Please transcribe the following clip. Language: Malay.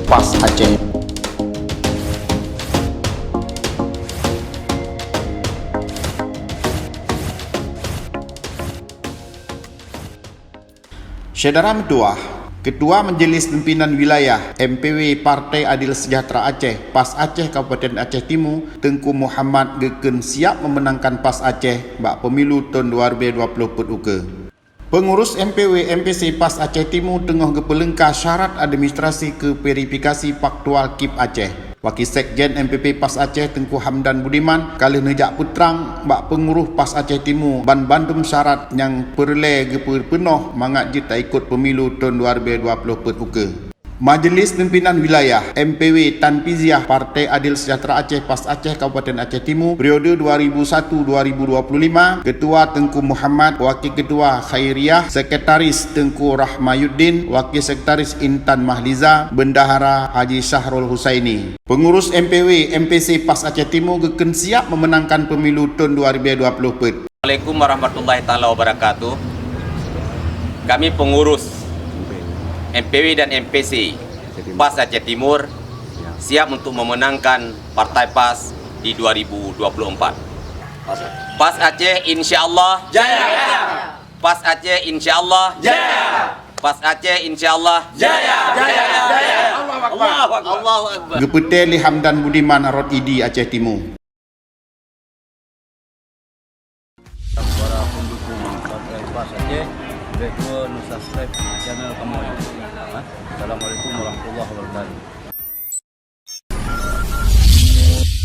PAS Aceh. Saudara Metuah, Ketua Majelis Pimpinan Wilayah MPW Partai Adil Sejahtera Aceh, PAS Aceh Kabupaten Aceh Timur, Tengku Muhammad Geken siap memenangkan PAS Aceh bak pemilu tahun 2020 uke. Pengurus MPW MPC PAS Aceh Timur tengah gepelengkar syarat administrasi ke verifikasi faktual KIP Aceh. Wakil Sekjen MPP PAS Aceh Tengku Hamdan Budiman kali nejak putrang bak penguruh PAS Aceh Timur ban bandum syarat yang perle penuh mangat je tak ikut pemilu tahun 2020 uke. Majlis Pimpinan Wilayah MPW Tanfiziah Partai Adil Sejahtera Aceh PAS Aceh Kabupaten Aceh Timur periode 2001-2025, Ketua Tengku Muhammad, Wakil Ketua Khairiyah, Sekretaris Tengku Rahmayuddin, Wakil Sekretaris Intan Mahliza, Bendahara Haji Syahrul Husaini. Pengurus MPW MPC PAS Aceh Timur geken siap memenangkan pemilu tahun 2020. Assalamualaikum warahmatullahi taala wabarakatuh. Kami pengurus MPW dan MPC PAS Aceh Timur siap untuk memenangkan Partai PAS di 2024. PAS Aceh insyaallah jaya. PAS Aceh insyaallah jaya. PAS Aceh insyaallah jaya. Jaya. Allahu Akbar. Gepeteli Hamdan Budiman Arod ID Aceh Timur. Para pendukung Partai PAS Aceh, subscribe channel kami. Assalamualaikum warahmatullahi wabarakatuh.